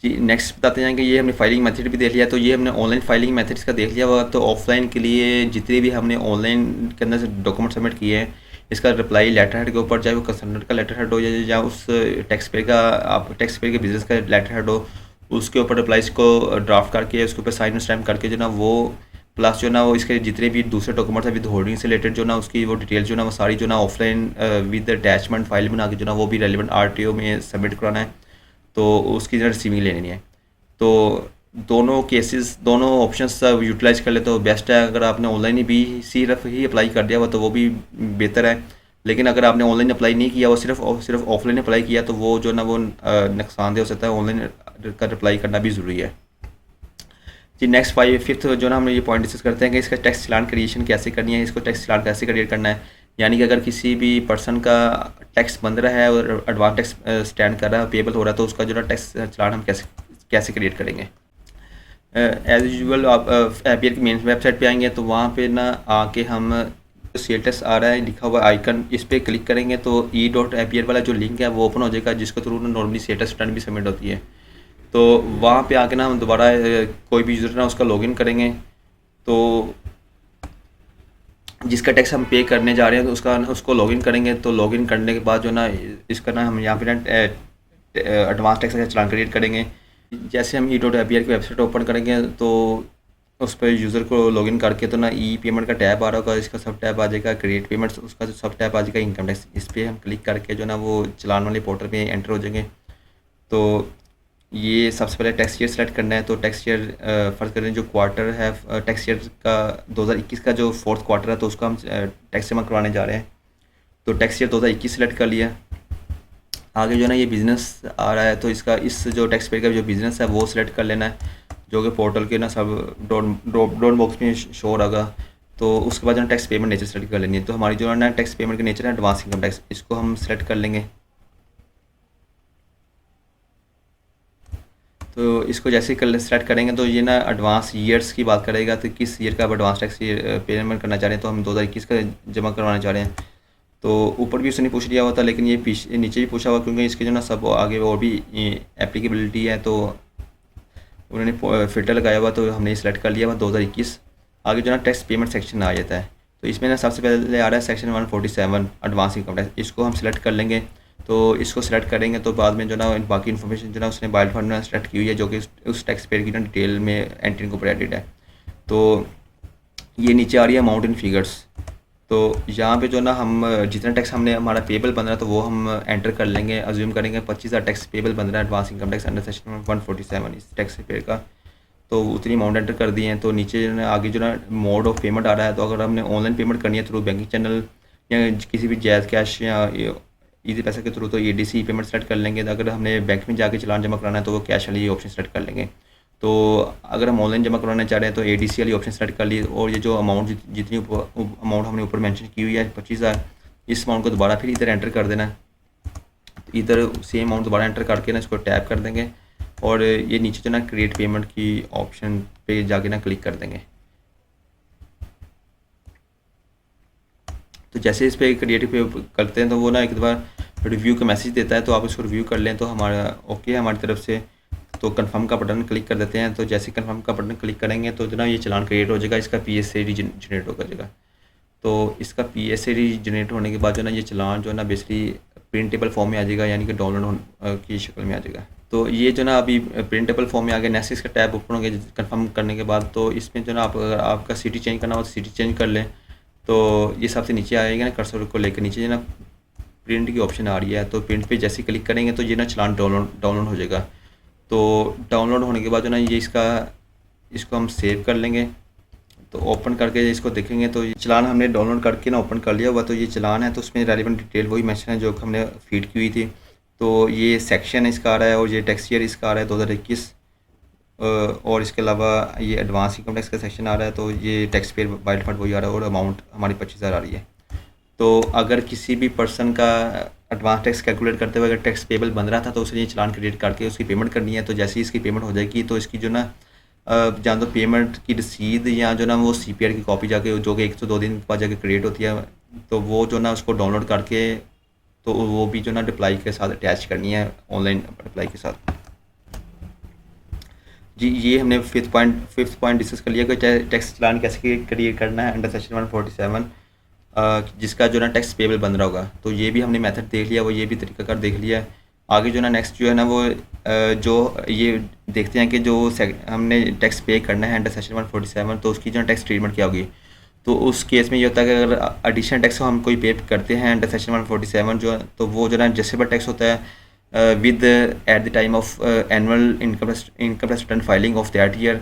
जी नेक्स्ट बताते हैं कि ये हमने फाइलिंग मेथड भी देख लिया। तो ये हमने ऑनलाइन फाइलिंग मेथड्स का देख लिया हुआ। तो ऑफलाइन के लिए जितने भी हमने ऑनलाइन के अंदर से डॉक्यूमेंट सबमिट किए हैं, इसका रिप्लाई लेटर हेड के ऊपर, चाहे वो कंसल्टेंट का लेटर हेड हो या उस टैक्स पेयर का, आप टैक्स पेयर के बिजनेस का लेटर हेड हो, उसके ऊपर रिप्लाईज को ड्राफ्ट करके उसके ऊपर साइन स्टैम्प करके जो ना वो प्लस जो ना वो इसके जितने भी दूसरे डॉक्यूमेंट्स है विद होल्डिंग से रिलेटेड जो ना उसकी वो डिटेल्स जो ना वो सारी जो ना ऑफलाइन विद अटैचमेंट फाइल बना के जो ना वो भी रेलिवेंट आरटीओ में सबमिट कराना है। तो उसकी जो रिसीविंग लेनी है। तो दोनों केसेस, दोनों ऑप्शंस यूटिलाइज कर ले तो बेस्ट है। अगर आपने ऑनलाइन ही भी सिर्फ ही अप्लाई कर दिया हुआ तो वो भी बेहतर है। लेकिन अगर आपने ऑनलाइन अप्लाई नहीं किया, वो सिर्फ ऑफलाइन अप्लाई किया, तो वो जो ना वो नुकसानदेह हो सकता है। ऑनलाइन का अप्लाई करना भी ज़रूरी है। जी नेक्स्ट फिफ्थ जो ना हम ये पॉइंट डिस्कस करते हैं कि इसका टैक्स चालान क्रिएशन कैसे करनी है, इसको टैक्स चालान कैसे क्रिएट करना है। यानी कि अगर किसी भी पर्सन का टैक्स बन रहा है और एडवांस टैक्स स्टैंड कर रहा है, पेबल हो रहा है, तो उसका जो ना टैक्स चालान हम कैसे क्रिएट करेंगे। एज यूजुअल आप एपीआर की मेन वेबसाइट पे आएंगे तो वहाँ पे ना आके हम सेल टैक्स आ रहा है लिखा हुआ आइकन, इस पर क्लिक करेंगे तो e.apr वाला जो लिंक है वो ओपन हो जाएगा, जिसके थ्रू ना नॉर्मली सेल टैक्स रिटर्न भी सबमिट होती है। तो वहाँ पे आके ना हम दोबारा कोई भी यूज़र ना उसका लॉगिन करेंगे। तो जिसका टैक्स हम पे करने जा रहे हैं तो उसको लॉगिन करेंगे। तो लॉगिन करने के बाद जो ना इसका ना हम यहाँ पे ना एडवांस टैक्स का चालान क्रिएट करेंगे। जैसे हम e.apr की वेबसाइट ओपन करेंगे तो उस पर यूज़र को लॉगिन करके तो ना ई पेमेंट का टैब आ रहा होगा, इसका सब टैब आ जाएगा क्रिएट पेमेंट्स, उसका जो सब टैब आ जाएगा इनकम टैक्स। इस पर हम क्लिक करके जो ना वो चालान वाले पोर्टल पे एंटर हो जाएंगे। तो ये सबसे पहले टैक्स ईयर सेलेक्ट करना है। तो टैक्स ईयर फ़र्ज़ करें जो क्वार्टर है टैक्स ईयर का 2021 का जो 4th क्वार्टर है, तो उसका हम टैक्स जमा करवाने जा रहे हैं। तो टैक्स ईयर 2021 सेलेक्ट कर लिया। आगे जो ना ये बिज़नेस आ रहा है, तो इसका इस जो टैक्स पेयर का जो बिज़नेस है वो सिलेक्ट कर लेना है, जो कि पोर्टल के ना सब ड्रॉप बॉक्स में शो होगा। तो उसके बाद जो टैक्स पेमेंट नेचर सेलेक्ट कर लेनी है। तो हमारी जो है ना टैक्स पेमेंट का नेचर है एडवांस इनकम टैक्स, इसको हम सेलेक्ट कर लेंगे। तो इसको जैसे ही सेलेक्ट करेंगे तो ये ना एडवांस ईयर्स की बात करेगा, तो किस ईयर का आप एडवांस टैक्स पेमेंट करना चाह रहे हैं। तो हम 2021 का जमा करवाना चाह रहे हैं। तो ऊपर भी उसने पूछ लिया हुआ था, लेकिन ये पीछे नीचे भी पूछा हुआ, क्योंकि इसके जो ना सब आगे और भी एप्लीकेबिलिटी है, तो उन्होंने फ़िल्टर लगाया हुआ, तो हमने सेलेक्ट कर लिया हुआ 2021। आगे जो ना टैक्स पेमेंट सेक्शन आ जाता है। तो इसमें ना सबसे पहले आ रहा है सेक्शन 147 एडवांस इनकम टैक्स। इसको हम सिलेक्ट कर लेंगे। तो इसको सिलेक्ट करेंगे तो बाद में जो ना बाकी इन्फॉर्मेशन जो ना उसने बाय डिफ़ॉल्ट में सेलेक्ट की हुई है, जो कि उस टैक्स पेयर की ना डिटेल में एंट्री को एडिट है। तो ये नीचे आ रही है अमाउंट इन फिगर्स। तो यहाँ पे जो ना हम जितना टैक्स हमने हमारा पेबल बन रहा है तो वो हम एंटर कर लेंगे। अज्यूम करेंगे 25,000 टैक्स पेबल बन रहा है advance income tax under section 147 इस टैक्स पेयर का। तो उतनी अमाउंट एंटर कर दी है। तो नीचे जो ना आगे जो ना मोड ऑफ पेमेंट आ रहा है। तो अगर हमने ऑनलाइन पेमेंट करनी है थ्रू बैंकिंग चैनल या किसी भी जैज़ कैश या ईजी पैसा के थ्रू, तो EDC पेमेंट सेलेक्ट कर लेंगे। तो अगर हमने बैंक में जाके चालान जमा कराना है तो वो कैश वाली ऑप्शन सेलेक्ट कर लेंगे। तो अगर हम ऑनलाइन जमा करवाना चाह रहे हैं तो ADC वाली ऑप्शन सेलेक्ट कर ली। और ये जो अमाउंट जितनी अमाउंट हमने ऊपर मेंशन की हुई है 25,000, इस अमाउंट को दोबारा फिर इधर एंटर कर देना है। इधर सेम अमाउंट दोबारा एंटर करके ना इसको टैप कर देंगे और ये नीचे जो ना क्रिएट पेमेंट की ऑप्शन पे जाके ना क्लिक कर देंगे। तो जैसे इस पर क्रिएट पे करते हैं तो वो ना एक बार रिव्यू का मैसेज देता है। तो आप इसको रिव्यू कर लें तो हमारा ओके है हमारी तरफ से। तो कंफर्म का बटन क्लिक कर देते हैं। तो जैसे कंफर्म का बटन क्लिक करेंगे तो जो ना ये चलान क्रिएट हो जाएगा। इसका PSAD जनरेट हो जाएगा। तो इसका PSAD जनरेट होने के बाद जो ना ये चलान जो है ना बेसिकली प्रिंटेबल फॉर्म में आ जाएगा, यानी कि डाउनलोड की शक्ल में आ जाएगा। तो ये जो ना अभी प्रिंटेबल फॉर्म में आ गया। नेक्स्ट इसका टैब ओपन हो गया कंफर्म करने के बाद। तो इसमें जो ना आप अगर आपका सिटी चेंज करना हो तो सिटी चेंज कर लें। तो ये सबसे नीचे आएगा ना, कर्सर को लेकर नीचे जो ना प्रिंट की ऑप्शन आ रही है। तो प्रिंट पे जैसे क्लिक करेंगे तो ये ना चलान डाउनलोड हो जाएगा। तो डाउनलोड होने के बाद जो ना ये इसको हम सेव कर लेंगे। तो ओपन करके इसको देखेंगे तो ये चलान हमने डाउनलोड करके ना ओपन कर लिया हुआ। तो ये चलान है तो उसमें रेलिवेंट डिटेल वही मेंशन है जो हमने फीड की हुई थी। तो ये सेक्शन इसका आ रहा है और ये टैक्स ईयर इसका आ रहा है 2021। और इसके अलावा ये एडवांस इनकम टैक्स का सेक्शन आ रहा है। तो ये टैक्स पेयर बाय डिफ़ॉल्ट वही आ रहा है और अमाउंट हमारी 25,000 आ रही है। तो अगर किसी भी पर्सन का एडवांस टैक्स कैलकुलेट करते हुए अगर टैक्स पेबल बन रहा था तो उसे ये चलान क्रिएट करके उसकी पेमेंट करनी है। तो जैसे ही इसकी पेमेंट हो जाएगी तो इसकी जो ना जहाँ तो पेमेंट की रसीद या जो ना वो CPR की कॉपी जाके जो कि 1 से 2 दिन बाद जाके क्रिएट होती है, तो वो जो ना उसको डाउनलोड करके तो वो भी जो ना रिप्लाई के साथ अटैच करनी है ऑनलाइन रिप्लाई के साथ। जी ये हमने फिफ्थ पॉइंट डिस्कस कर लिया कि टैक्स चलान कैसे क्रिएट करना है अंडर सेक्शन 147 जिसका जो ना टैक्स पेबल बन रहा होगा। तो ये भी हमने मेथड देख लिया, वो ये भी तरीकाकार देख लिया है। आगे जो ना नेक्स्ट जो है ना वो जो ये देखते हैं कि जो हमने टैक्स पे करना है अंडर सेक्शन 147 तो उसकी जो ना टैक्स ट्रीटमेंट क्या होगी। तो उस केस में ये होता है कि अगर एडिशनल टैक्स हम कोई पे करते हैं अंडर सेक्शन 147 जो तो वो जो ना एडजस्टेबल टैक्स होता है with at the time of annual income tax return filing of that year.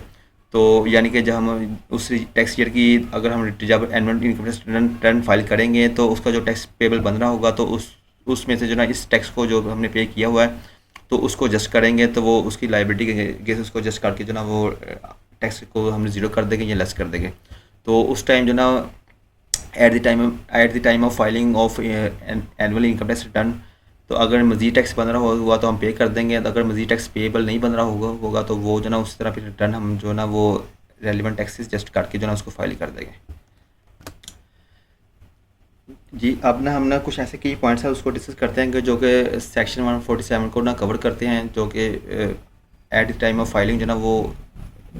तो यानी कि जब हम उस टैक्स ईयर की अगर हम जब annual income tax return file करेंगे तो उसका जो टैक्स पेबल बन रहा होगा तो उसमें से जो ना इस टैक्स को जो हमने पे किया हुआ है तो उसको एडजस्ट करेंगे। तो वो उसकी लाइबिलिटी के केस उसको एडजस्ट करके जो ना वो टैक्स को हम ज़ीरो कर देंगे या लेस कर देंगे। तो उस टाइम जो ना at the time of filing of annual income tax return तो अगर मज़ीद टैक्स बन रहा हुआ तो हम पे कर देंगे। तो अगर मज़ीद टैक्स पेबल नहीं बन रहा होगा तो वो जो ना उस तरह फिर रिटर्न हम जो ना वो रेलिवेंट टैक्सेस एडजस्ट करके जो ना उसको फाइल कर देंगे। जी अब ना हम ना कुछ ऐसे की पॉइंट्स है उसको डिस्कस करते हैं कि जो कि सेक्शन 147 को ना कवर करते हैं, जो कि at the time of filing जो ना वो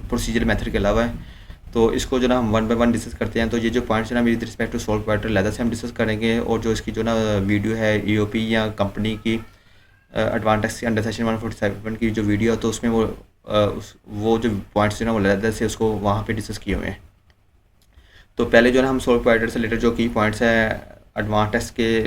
प्रोसीजर मेथड के अलावा है। तो इसको जो ना हम वन बाय वन डिस्कस करते हैं। तो ये जो पॉइंट्स है ना with respect to sole provider लेदर से हम डिस्कस करेंगे। और जो इसकी जो ना वीडियो है EOP या कंपनी की एडवांस टैक्स अंडर सेक्शन 147 की जो वीडियो है तो उसमें वो जो पॉइंट्स जो ना वो लेदर से उसको वहाँ पे डिस्कस किए हुए हैं। तो पहले जो ना हम सोल प्रोवाइडर से रिलेटेड जो की पॉइंट्स है एडवांस टैक्स के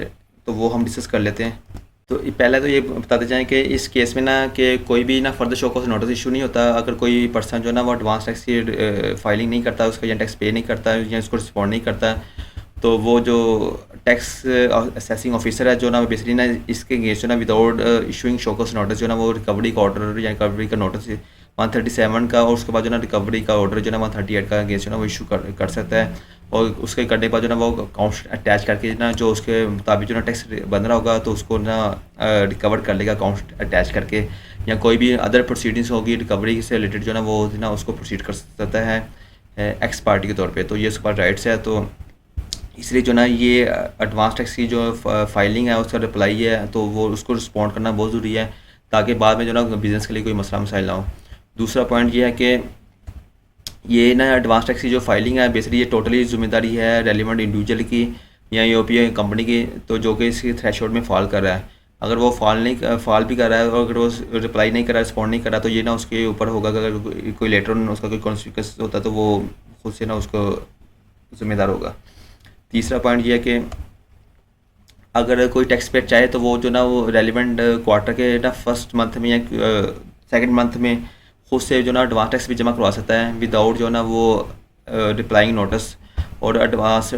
तो वो हम डिस्कस कर लेते हैं। तो पहले तो ये बताते जाएं कि इस केस में ना कि कोई भी ना further show cause notice issue नहीं होता अगर कोई पर्सन जो ना वो एडवांस टैक्स की फाइलिंग नहीं करता, उसका या टैक्स पे नहीं करता या उसको रिस्पॉन्ड नहीं करता। तो वो जो टैक्स असेसिंग ऑफिसर है जो ना बेसिकली ना इसके अगेंस्ट जो ना without issuing show cause notice जो ना वो रिकवरी का ऑर्डर या रिकवरी का नोटिस 137 का और उसके बाद जो ना रिकवरी का ऑर्डर जो ना 138 का अगेंस्ट जो ना वो इशू कर सकता है। और उसके करने के बाद जो ना वो अकाउंट अटैच करके ना जो उसके मुताबिक जो ना टैक्स बन रहा होगा तो उसको ना रिकवर कर लेगा अकाउंट अटैच करके। या कोई भी अदर प्रोसीडिंग्स होगी रिकवरी से रिलेटेड जो है ना वो ना उसको प्रोसीड कर सकता है एक्स पार्टी के तौर पे, तो ये उसके पास राइट्स है। तो इसलिए जो ना ये एडवांस टैक्स की जो फाइलिंग है उसका रिप्लाई है तो वो उसको रिस्पॉन्ड करना बहुत ज़रूरी है, ताकि बाद में जो ना बिज़नेस के लिए कोई मसला मसाइल ना हो। दूसरा पॉइंट ये है कि ये ना एडवांस टैक्स की जो फाइलिंग है बेसिकली ये टोटली जिम्मेदारी है रेलिवेंट इंडिविजुअल की या यूरोपीय कंपनी की, तो जो कि इसकी थ्रेशोल्ड में फॉल कर रहा है। अगर वो फॉल भी कर रहा है और अगर वो रिप्लाई नहीं कर रहा, रिस्पॉन्ड नहीं कर रहा, तो ये ना उसके ऊपर होगा कि अगर कोई लेटर ऑन उसका कोई कॉन्सिक्वेंस होता है तो वो खुद से ना उसको जिम्मेदार होगा। तीसरा पॉइंट ये है कि अगर कोई टैक्स पेयर चाहे तो वो जो ना वो रेलिवेंट क्वार्टर के ना फर्स्ट मंथ में या सेकंड मंथ में खुद से जो ना एडवांस टैक्स भी जमा करवा सकता है विदाउट जो ना वो रिप्लाइंग नोटिस, और एडवांस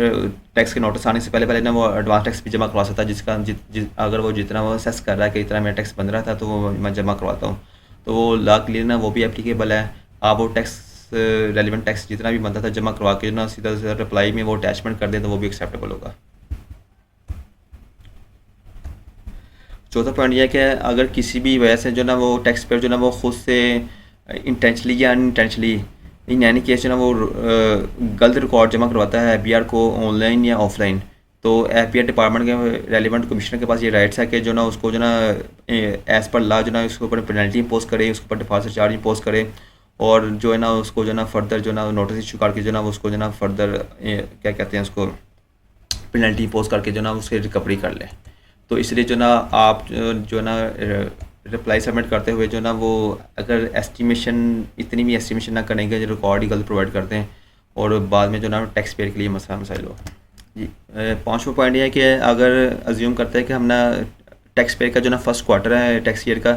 टैक्स के नोटिस आने से पहले पहले ना वो एडवांस टैक्स भी जमा करवा सकता है, अगर वो जितना वो असेस कर रहा है कि इतना मेरा टैक्स बन रहा था तो वो मैं जमा करवाता हूँ, तो वो ला क्लियर ना वो भी एप्लीकेबल है। आप वो टैक्स रेलिवेंट टैक्स जितना भी बनता था जमा करवा के ना सीधा सीधा रिप्लाई में वो अटैचमेंट कर दें तो वो भी एक्सेप्टेबल होगा। चौथा पॉइंट यह है कि अगर किसी भी वजह से जो ना वो टैक्स पेयर जो ना वो खुद से इंटेंशनली या अनइंटेंशनली इन एनी केस जो ना वो गलत रिकॉर्ड जमा करवाता है एफबीआर को ऑनलाइन या ऑफलाइन, तो एफबीआर डिपार्टमेंट के रेलिवेंट कमिश्नर के पास ये राइट्स है कि जो ना उसको जो ना एज़ पर लॉ जो ना उसके ऊपर पेनल्टी इम्पोज करे, उसके ऊपर डिफॉल्टर चार्ज इम्पोज करे, और जो है ना उसको जो ना फर्दर जो ना नोटिस इशू करके जो ना उसको जो ना फर्दर क्या कहते हैं उसको पेनल्टी इम्पोज करके जो ना उसकी रिकवरी कर ले। तो इसलिए जो ना आप जो ना रिप्लाई सबमिट करते हुए जो ना वो अगर एस्टिमेशन इतनी भी एस्टिमेशन ना करेंगे जो रिकॉर्ड ही गलत प्रोवाइड करते हैं और बाद में जो ना टैक्स पेयर के लिए मसला मसाइल हो। जी पाँचवा पॉइंट ये है कि अगर अज्यूम करते हैं कि हम ना टैक्स पेयर का जो ना फर्स्ट क्वार्टर है टैक्स ईयर का,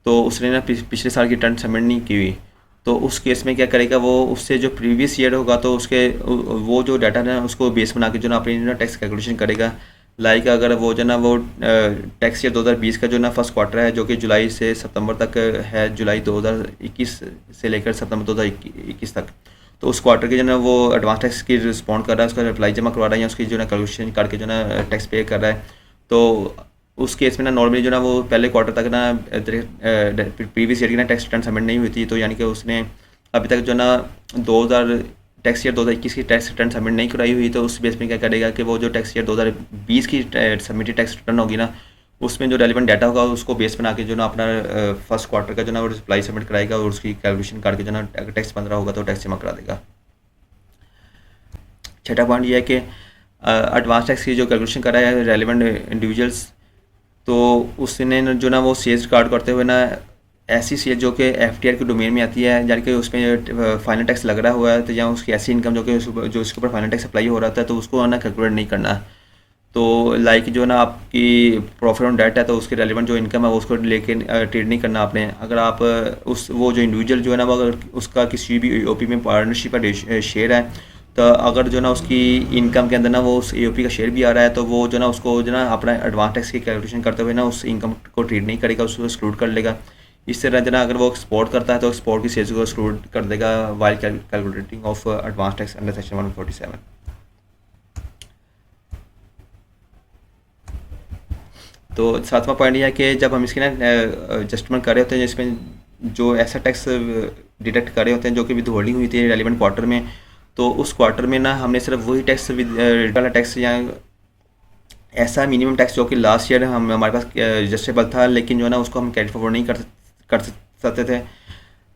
तो उसने ना पिछले साल की रिटर्न सबमिट नहीं की हुई, तो उस केस में क्या करेगा वो उससे जो प्रीवियस ईयर होगा तो उसके वो जो डाटा है उसको बेस बना के जो ना अपनी ना टैक्स कैलकुलेशन करेगा। लाइक अगर वो जो ना वो टैक्स ईयर 2020 का जो ना फर्स्ट क्वार्टर है जो कि जुलाई से सितंबर तक है, जुलाई 2021 से लेकर सितंबर 2021 तक, तो उस क्वार्टर के जो ना वो एडवांस टैक्स की रिस्पॉन्ड कर रहा है, उसका रिप्लाई जमा करवा रहा है या उसकी जो ना कैलकुलेशन करके जो ना टैक्स पे कर रहा है, तो उस केस में ना नॉर्मली जो ना वो पहले क्वार्टर तक ना प्रीवियस ईयर की ना टैक्स रिटर्न सबमिट नहीं हुई थी, तो यानी कि उसने अभी तक जो ना 2000 टैक्स ईयर 2021 की टैक्स रिटर्न सबमिट नहीं कराई हुई, तो उस बेस में क्या करेगा कि वो जो टैक्स ईयर 2020 की सबमिटेड टैक्स रिटर्न होगी ना उसमें जो रेलिवेंट डाटा होगा उसको बेस बना के जो ना अपना फर्स्ट क्वार्टर का जो ना वो रिप्लाई सबमिट कराएगा और उसकी कैलकुलेशन करके जो ना अगर टैक्स बन रहा होगा तो टैक्स जमा करा देगा। छठा पॉइंट ये है कि एडवांस टैक्स की जो कैलकुलेशन करा है रेलिवेंट इंडिविजुअल्स, तो उसने जो ना वो सेल्स रिकॉर्ड करते हुए ना ऐसी सेल जो कि एफटीआर के डोमेन में आती है, यानी कि उसमें फाइनल टैक्स लग रहा हुआ है, तो या उसकी ऐसी इनकम जो कि जो उसके ऊपर फाइनल टैक्स अप्लाई हो रहा था तो उसको ना कैलकुलेट नहीं करना। तो लाइक जो ना आपकी प्रॉफिट ऑन डेट है तो उसके रेलिवेंट जो इनकम है उसको लेके ट्रेड नहीं करना आपने। अगर आप उस वो जो इंडिविजुअल जो है ना वो अगर उसका किसी भी एओपी में पार्टनरशिप का शेयर है, तो अगर जो ना उसकी इनकम के अंदर ना वो उस एओपी का शेयर भी आ रहा है तो वो जो ना उसको जो ना अपना एडवांस टैक्स की कैलकुलेशन करते हुए ना उस इनकम को ट्रीट नहीं करेगा, उसको एक्सक्लूड कर लेगा। इस तरह जो ना अगर वो एक्सपोर्ट करता है तो एक्सपोर्ट की सेल्स को एक्सक्लूड कर देगा while calculating of advance tax under section 147। तो सातवां पॉइंट यह है कि जब हम इसकी ना एडजस्टमेंट कर रहे होते हैं जिसमें जो ऐसा टैक्स डिडक्ट कर रहे होते हैं जो कि विद होल्डिंग हुई थी रेलिवेंट क्वार्टर में, तो उस क्वार्टर में ना हमने सिर्फ वही टैक्स वाला टैक्स या ऐसा मिनिमम टैक्स जो कि लास्ट ईयर हमारे पास एडजस्टेबल था लेकिन जो है ना उसको हम कैरी फॉरवर्ड नहीं कर सकते थे,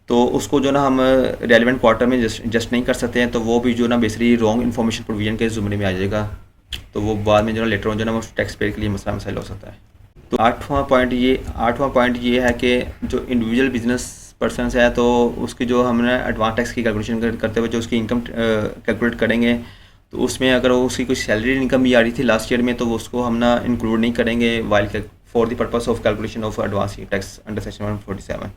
तो उसको जो ना हम रेलिवेंट क्वार्टर में जस्ट नहीं कर सकते हैं, तो वो भी जो ना बेसिकली रॉन्ग इन्फॉर्मेशन प्रोविजन के ज़ुमरे में आ जाएगा, तो वो बाद में जो ना लेटर ऑन जो ना वो टैक्स पेयर के लिए मसला मसाइल हो सकता है। तो आठवां पॉइंट ये है कि जो इंडिविजुअल बिजनेस पर्सन है तो उसकी जो हमने एडवांस टैक्स की कैलकुलेशन करते हुए जो उसकी इनकम कैलकुलेट करेंगे तो उसमें अगर उसकी कोई सैलरी इनकम भी आ रही थी लास्ट ईयर में तो उसको हम ना इंक्लूड नहीं करेंगे while for the purpose of calculation of advance tax under section 147।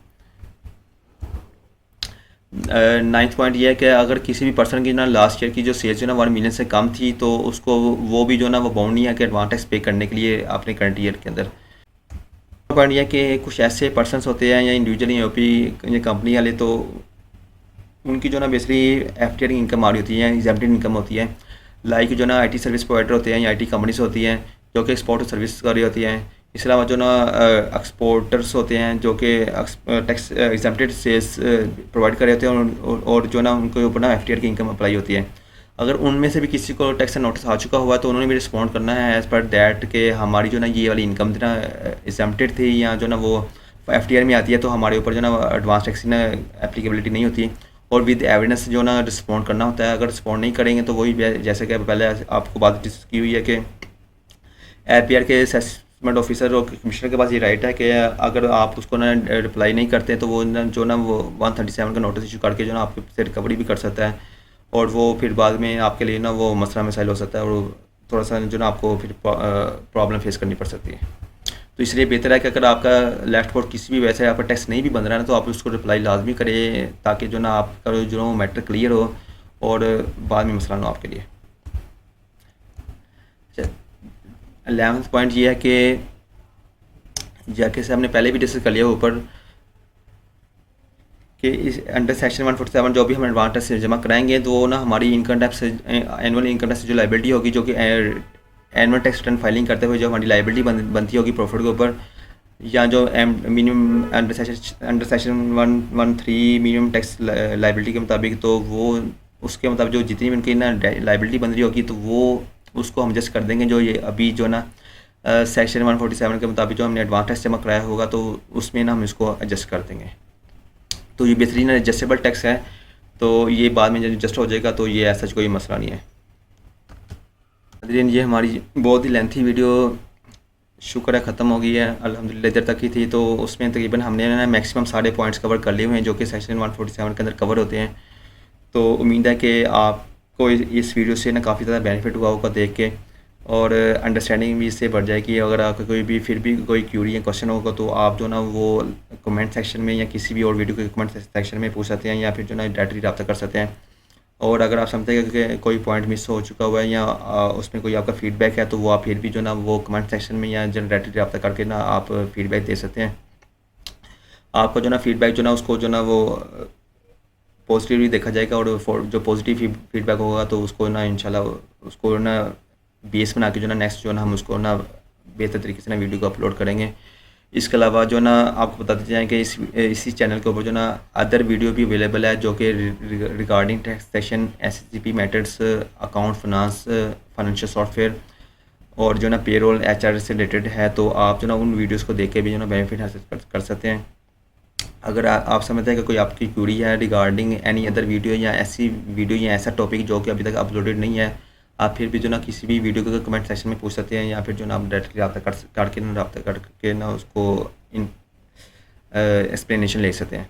Ninth point ये है कि अगर किसी भी पर्सन की ना लास्ट ईयर की जो सेल्स जो ना 1 मिलियन से कम थी तो उसको वो भी जो ना वो बाउंड नहीं है कि एडवांस टैक्स पे करने के लिए अपने करंट ईयर के अंदर। पॉइंट यह है कि कुछ ऐसे पर्सनस होते हैं या इंडिविजुअल या ओपी या कंपनी वाले तो उनकी जो ना बेसिकली एफटीआर इनकम आ रही होती है, एग्जेम्प्टेड इनकम होती है, लाइक जो ना आईटी सर्विस प्रोवाइडर होते हैं या आईटी कंपनीज होती हैं जो कि एक्सपोर्ट सर्विस कर रही होती हैं, इसके अलावा जो ना एक्सपोर्टर्स होते हैं जो कि टैक्स एग्जम्प्टेड सेल्स प्रोवाइड कर रहे होते हैं और जो ना उनके ऊपर ना एफटीआर की इनकम अप्लाई होती है। अगर उनमें से भी किसी को टैक्स का नोटिस आ चुका हुआ तो उन्होंने भी रिस्पॉन्ड करना है एज़ पर दैट कि हमारी जो ना ये वाली इनकम थी ना एग्जम्प्टेड थी या जो ना वो एफटीआर में आती है, तो हमारे ऊपर जो ना एडवांस टैक्स की ना एप्लीकेबिलिटी नहीं होती, और विद एविडेंस जो ना रिस्पॉन्ड करना होता है। अगर रिस्पॉन्ड नहीं करेंगे तो वही जैसे कि पहले आपको बात डिस्कस की हुई है कि एपीआर के असेसमेंट ऑफिसर और कमिश्नर के पास ये राइट है कि अगर आप उसको ना रिप्लाई नहीं करते तो वो ना जो ना वो 137 का नोटिस इशू करके जो ना आपके से रिकवरी भी कर सकता है, और वो फिर बाद में आपके लिए ना वो मसला मसाइल हो सकता है और थोड़ा सा जो ना आपको फिर प्रॉब्लम फेस करनी पड़ सकती है। तो इसलिए बेहतर है कि अगर आपका लेफ्ट फॉर किसी भी वजह से आपका टैक्स नहीं भी बन रहा है ना, तो आप उसको रिप्लाई लाजमी करें ताकि जो ना आपका जो मैटर क्लियर हो और बाद में मसला ना हो आपके लिए। 11th पॉइंट ये है कि जैसे हमने पहले भी डिस्कस कर लिया ऊपर कि इस अंडर सेक्शन 147 जो भी हम एडवांस टैक्स जमा कराएंगे तो ना हमारी income tax annual income tax जो लाइबिलिटी होगी, जो कि एनुअल टैक्स रिटर्न फाइलिंग करते हुए जो हमारी लाइबिलिटी बनती होगी प्रॉफिट के ऊपर, या जो minimum under section 113 minimum tax liability के मुताबिक, तो वो उसके मुताबिक जो जितनी भी उनकी ना लाइबिलिटी बन रही होगी तो वो उसको हम एडजस्ट कर देंगे। जो ये अभी जो ना सेक्शन 147 के मुताबिक जो हमने एडवांस टैक्स जमा कराया होगा तो उसमें ना हम इसको एडजस्ट कर देंगे। तो ये बेहतरीन एडजस्टेबल टैक्स है, तो ये बाद में जब एडजस्ट हो जाएगा तो ये ऐसा कोई मसला नहीं है। ये हमारी बहुत ही लेंथी वीडियो शुक्र है ख़त्म हो गई है, अल्हम्दुलिल्लाह इधर तक ही थी। तो उसमें तकरीबन हमने ना मैक्सिमम सारे पॉइंट्स कवर कर लिए हुए हैं जो कि सेक्शन 147 के अंदर कवर होते हैं। तो उम्मीद है कि आपको इस वीडियो से ना काफ़ी ज़्यादा बेनिफिट हुआ होगा देख के, और अंडरस्टैंडिंग भी इससे बढ़ जाएगी। अगर आपका कोई भी फिर भी कोई क्यूरी या क्वेश्चन होगा तो आप जो ना वो कमेंट सेक्शन में या किसी भी और वीडियो के कमेंट सेक्शन में पूछ सकते हैं, या फिर जो ना डायरेक्टली रब्ता कर सकते हैं। और अगर आप समझते हैं कि कोई पॉइंट मिस हो चुका हुआ है या उसमें कोई आपका फीडबैक है तो वो आप फिर भी जो ना वो कमेंट सेक्शन में या जो डायरेक्टली रब्ता करके ना आप फीडबैक दे सकते हैं। आपका जो ना फीडबैक जो ना उसको जो ना वो पॉजिटिवली देखा जाएगा, और जो पॉजिटिव फीडबैक होगा तो उसको ना इंशाल्लाह उसको ना बेस बना के जो ना नेक्स्ट जो ना हम उसको ना बेहतर तरीके से ना वीडियो को अपलोड करेंगे। इसके अलावा जो ना आपको बताते जाएँ कि इसी चैनल के ऊपर जो ना अदर वीडियो भी अवेलेबल है जो कि regarding taxation, SCP matters, account finance, financial software और जो ना पेरोल एचआर से रिलेटेड है। तो आप जो ना उन वीडियोस को देख के भी जो ना बेनिफिट हासिल कर सकते हैं। अगर आप समझते हैं कि कोई आपकी क्यूरी है रिगार्डिंग एनी अदर वीडियो या ऐसी वीडियो या ऐसा टॉपिक जो कि अभी तक अपलोडेड नहीं है, आप फिर भी जो ना किसी भी वीडियो को कमेंट सेक्शन में पूछ सकते हैं, या फिर जो ना आप डायरेक्टली रब्ता करके ना उसको एक्सप्लेनेशन ले सकते हैं।